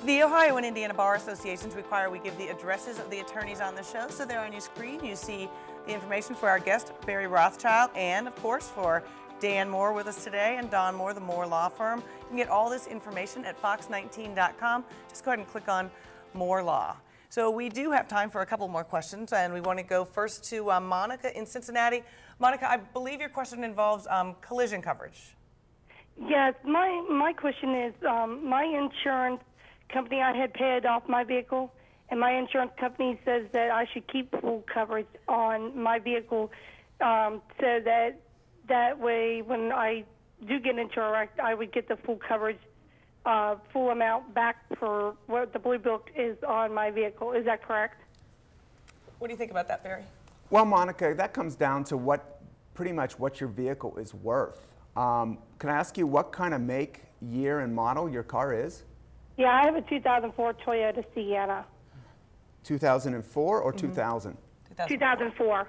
The Ohio and Indiana Bar Associations require we give the addresses of the attorneys on the show, so there on your screen you see the information for our guest, Barry Rothschild, and of course for Dan Moore with us today and Don Moore, the Moore Law Firm. You can get all this information at fox19.com. Just go ahead and click on Moore Law. So we do have time for a couple more questions, and we want to go first to Monica in Cincinnati. Monica, I believe your question involves collision coverage. Yes, my question is, my insurance company, I had paid off my vehicle, and my insurance company says that I should keep full coverage on my vehicle, so that way when I do get into a wreck, I would get the full coverage, full amount back for what the Blue Book is on my vehicle. Is that correct? What do you think about that, Barry? Well, Monica, that comes down to pretty much what your vehicle is worth. Can I ask you what kind of make, year, and model your car is? Yeah, I have a 2004 Toyota Sienna. 2004 or 2000? 2004.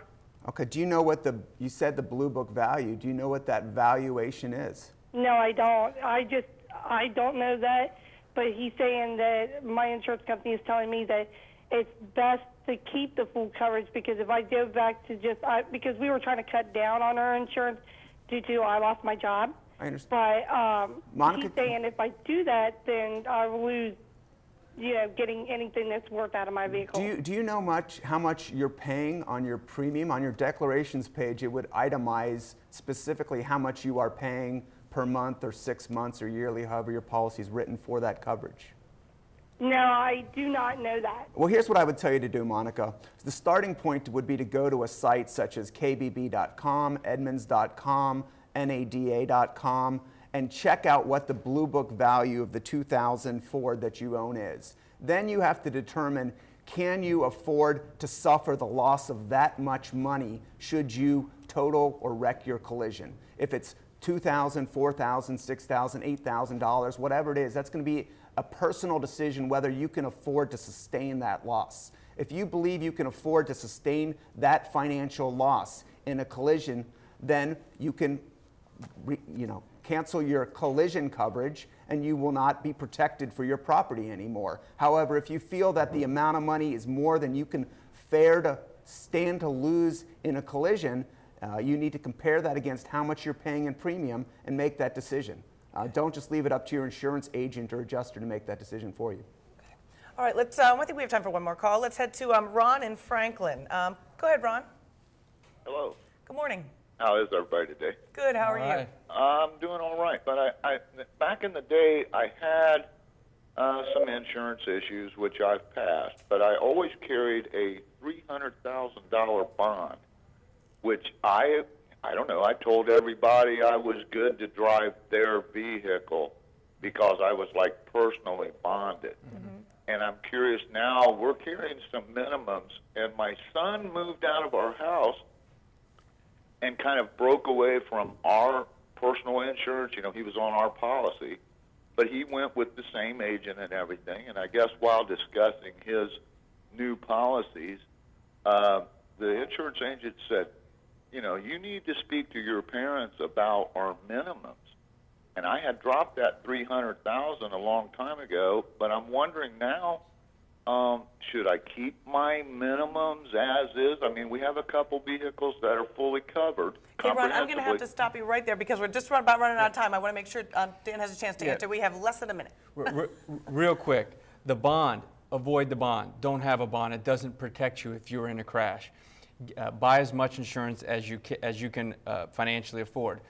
Okay, do you know what you said the Blue Book value, do you know what that valuation is? No, I don't. I don't know that, but he's saying that my insurance company is telling me that it's best to keep the full coverage, because if I go back to because we were trying to cut down on our insurance due to I lost my job. I understand. But Monica, he's saying if I do that, then I will lose, getting anything that's worth out of my vehicle. Do you know how much you're paying on your premium? On your declarations page, it would itemize specifically how much you are paying per month or 6 months or yearly, however your policy is written for that coverage. No, I do not know that. Well, here's what I would tell you to do, Monica. The starting point would be to go to a site such as kbb.com, edmunds.com, nada.com, and check out what the Blue Book value of the 2000 Ford that you own is. Then you have to determine, can you afford to suffer the loss of that much money should you total or wreck your collision? If it's $2,000, $4,000, $6,000, $8,000, whatever it is, that's going to be a personal decision whether you can afford to sustain that loss. If you believe you can afford to sustain that financial loss in a collision, then you can cancel your collision coverage and you will not be protected for your property anymore. However, if you feel that the amount of money is more than you can stand to lose in a collision, you need to compare that against how much you're paying in premium and make that decision. Don't just leave it up to your insurance agent or adjuster to make that decision for you. Okay. All right, I think we have time for one more call. Let's head to Ron in Franklin. Go ahead, Ron. Hello. Good morning. How is everybody today? Good. How are you? I'm doing all right, but I back in the day I had some insurance issues which I've passed, but I always carried a $300,000 bond, which I don't know. I told everybody I was good to drive their vehicle because I was like personally bonded. Mm-hmm. And I'm curious now. We're carrying some minimums, and my son moved out of our house and kind of broke away from our personal insurance. He was on our policy, but he went with the same agent and everything. And I guess while discussing his new policies, the insurance agent said, you need to speak to your parents about our minimums. And I had dropped that $300,000 a long time ago, but I'm wondering now, should I keep my minimums as is? I mean, we have a couple vehicles that are fully covered. Hey, Ron, I'm going to have to stop you right there because we're just about running out of time. I want to make sure Dan has a chance to answer. We have less than a minute. Real quick, the bond, avoid the bond. Don't have a bond. It doesn't protect you if you're in a crash. Buy as much insurance as you can financially afford.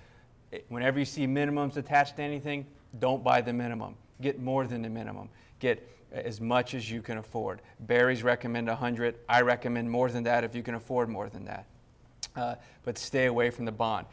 Whenever you see minimums attached to anything, don't buy the minimum. Get more than the minimum. Get as much as you can afford. Barry's recommend 100. I recommend more than that if you can afford more than that. But stay away from the bond.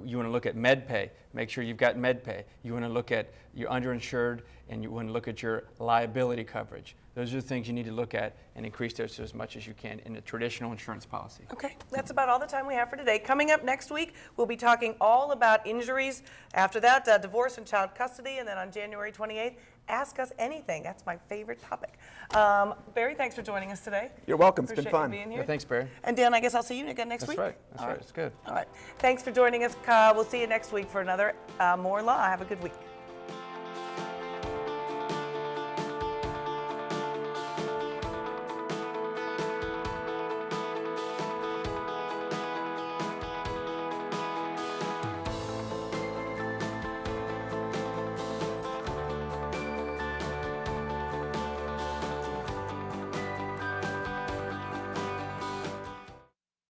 You want to look at MedPay. Make sure you've got MedPay. You want to look at your underinsured, and you want to look at your liability coverage. Those are the things you need to look at and increase those as much as you can in a traditional insurance policy. Okay, that's about all the time we have for today. Coming up next week, we'll be talking all about injuries. After that, divorce and child custody. And then on January 28th, Ask Us Anything. That's my favorite topic. Barry, thanks for joining us today. You're welcome. Appreciate it's been fun. You being here. Yeah, thanks, Barry. And Dan, I guess I'll see you again next week. That's right. That's right. It's good. All right. Thanks for joining us. We'll see you next week for another More Law. Have a good week.